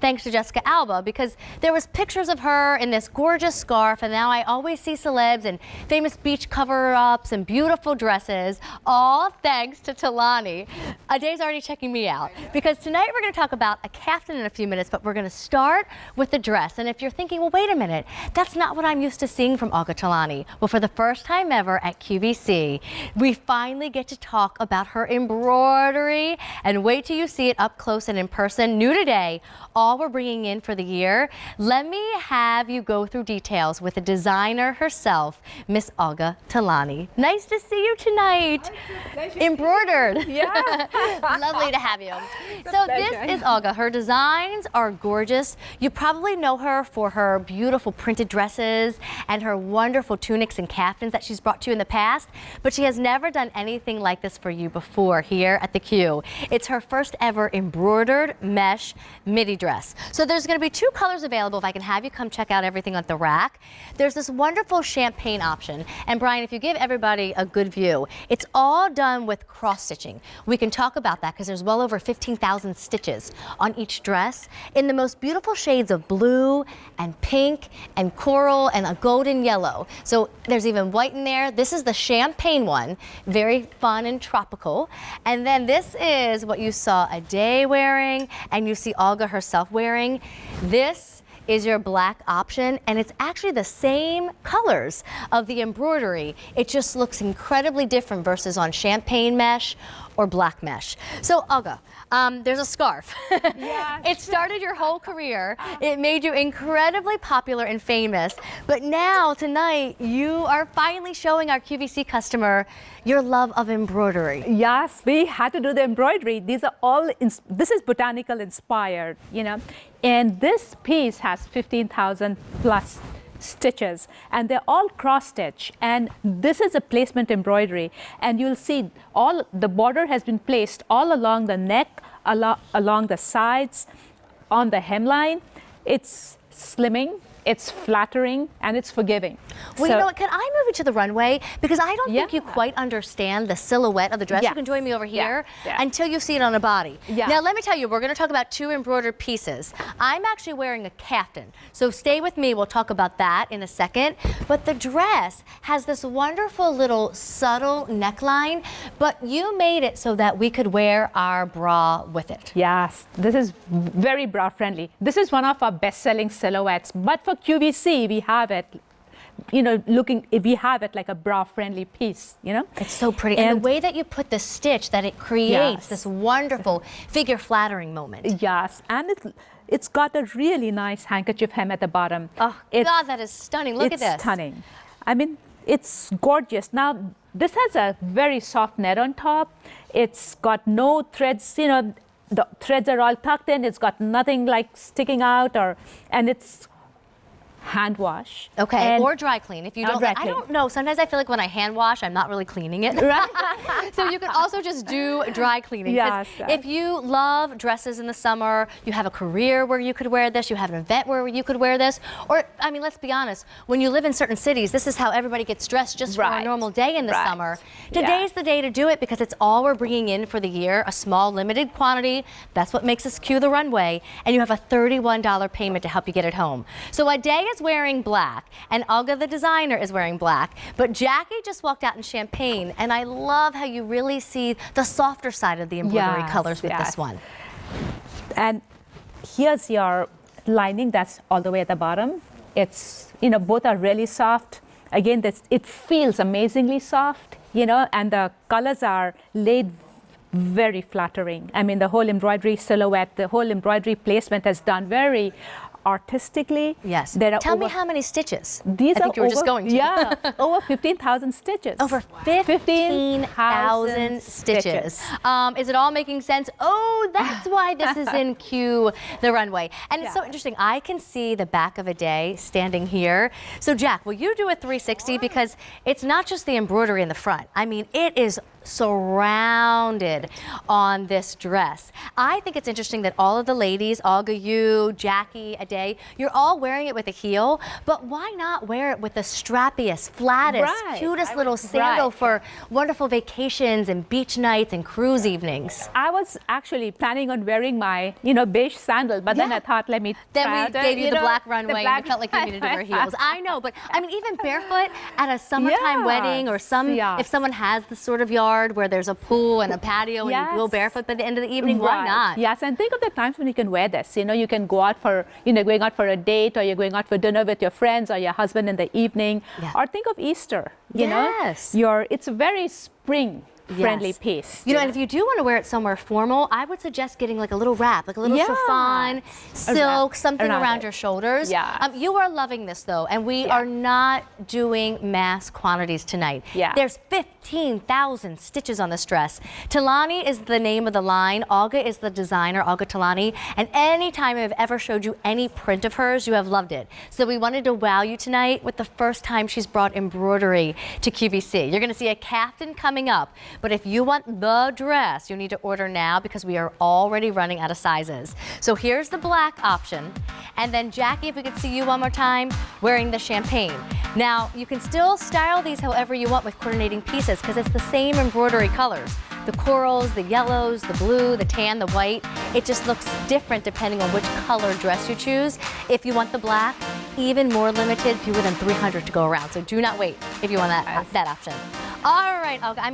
thanks to Jessica Alba, because there was pictures of her in this gorgeous scarf, and now I always see celebs and famous beach cover-ups and beautiful dresses, all thanks to Tolani. Aday's already checking me out, because tonight we're going to talk about a kaftan in a few minutes, but we're going to start with the dress. And if you're thinking, well, wait a minute, that's not what I'm used to seeing from Olga Tolani. Well, for the first time ever at QVC, we finally get to talk about her embroidery, and wait till you see it up close and in person. New today, all we're bringing in for the year. Let me have you go through details with the designer herself, Miss Olga Tolani. Nice to see you tonight. Embroidered. Yeah. Lovely to have you. So this is Olga. Her designs are gorgeous. You probably know her for her beautiful printed dresses and her wonderful tunics and kaftans that she's brought to you in the past, but she has never done anything like this for you before here at the Q. It's her first ever embroidered mesh midi dress. So there's going to be two colors available if I can have you come check out everything at the rack. There's this wonderful champagne option, and Brian, if you give everybody a good view, it's all done with cross stitching. We can talk about that because there's well over 15,000 stitches on each dress in the most beautiful shades of blue and pink and coral and a golden yellow. So there's even white in there. This is the champagne one, very fun and tropical. And then this is what you saw Aday wearing and you see Olga herself wearing. This is your black option, and it's actually the same colors of the embroidery. It just looks incredibly different versus on champagne mesh or black mesh. So Olga, there's a scarf. Yeah. It started your whole career. It made you incredibly popular and famous. But now, tonight, you are finally showing our QVC customer your love of embroidery. Yes, we had to do the embroidery. These are all, this is botanical inspired, you know. And this piece has 15,000 plus stitches, and they're all cross stitch, and this is a placement embroidery, and you'll see all the border has been placed all along the neck, along the sides, on the hemline. It's slimming, it's flattering, and it's forgiving. Well, you know what, can I move you to the runway? Because I don't think Yeah. you quite understand the silhouette of the dress. Yes. You can join me over here Yeah. until you see it on a body. Yeah. Now, let me tell you, we're going to talk about two embroidered pieces. I'm actually wearing a kaftan, so stay with me. We'll talk about that in a second. But the dress has this wonderful little subtle neckline, but you made it so that we could wear our bra with it. Yes, this is very bra friendly. This is one of our best-selling silhouettes, but for QVC, we have it, you know, we have it like a bra-friendly piece, you know? It's so pretty. And the way that you put the stitch, that it creates Yes. this wonderful figure-flattering moment. Yes, and it's got a really nice handkerchief hem at the bottom. Oh, God, that is stunning. Look at this. It's stunning. I mean, it's gorgeous. Now, this has a very soft net on top. It's got no threads, you know, the threads are all tucked in. It's got nothing like sticking out, and it's hand wash. Okay, and or dry clean if you don't. dry I clean. don't know. Sometimes I feel like when I hand wash, I'm not really cleaning it. Right. So you can also just do dry cleaning. 'Cause Yes. if you love dresses in the summer, you have a career where you could wear this, you have an event where you could wear this, or, I mean, let's be honest, when you live in certain cities, this is how everybody gets dressed just for a Right. normal day in the Right. summer. Yeah. Today's the day to do it because it's all we're bringing in for the year, a small limited quantity. That's what makes us Q the runway, and you have a $31 payment to help you get it home. So Aday is wearing black, and Olga the designer is wearing black, but Jackie just walked out in champagne, and I love how you really see the softer side of the embroidery Yes, colors with yes. this one. And here's your lining that's all the way at the bottom. It's, you know, both are really soft. Again, it feels amazingly soft, you know, and the colors are laid very flattering. I mean, the whole embroidery silhouette, the whole embroidery placement is done very artistically. Yes. There are Tell me how many stitches. These I think are you were just over- going to. Yeah, over 15,000 stitches. Over 15,000 stitches. Is it all making sense? Oh, that's why this is in Q the runway. And it's so Yeah. interesting. I can see the back of Aday standing here. So Jack, will you do a 360? Because it's not just the embroidery in the front. I mean, it is surrounded on this dress. I think it's interesting that all of the ladies, Olga, you, Jackie, Aday, day. You're all wearing it with a heel, but why not wear it with the strappiest, flattest, cutest little sandal for wonderful vacations and beach nights and cruise evenings? I was actually planning on wearing my, beige sandal, but then I thought, let me Then try we out gave you the black runway the and black you felt like you needed to wear heels. I know, but I mean, even barefoot at a summertime wedding or if someone has the sort of yard where there's a pool and a patio and you go barefoot by the end of the evening, why not? Yes, and think of the times when you can wear this. You can go out for, going out for a date, or you're going out for dinner with your friends or your husband in the evening. Or think of Easter, you know? It's a very spring-friendly piece. And if you do want to wear it somewhere formal, I would suggest getting like a little wrap, like a little chiffon, silk, something around your shoulders. You are loving this though, and we are not doing mass quantities tonight. There's 15,000 stitches on this dress. Tolani is the name of the line. Olga is the designer, Olga Tolani. And anytime I've ever showed you any print of hers, you have loved it. So we wanted to wow you tonight with the first time she's brought embroidery to QVC. You're going to see a caftan coming up. But if you want the dress, you need to order now because we are already running out of sizes. So here's the black option. And then Jackie, if we could see you one more time, wearing the champagne. Now, you can still style these however you want with coordinating pieces because it's the same embroidery colors. The corals, the yellows, the blue, the tan, the white. It just looks different depending on which color dress you choose. If you want the black, even more limited, fewer than 300 to go around. So do not wait if you want that option. All right, Olga,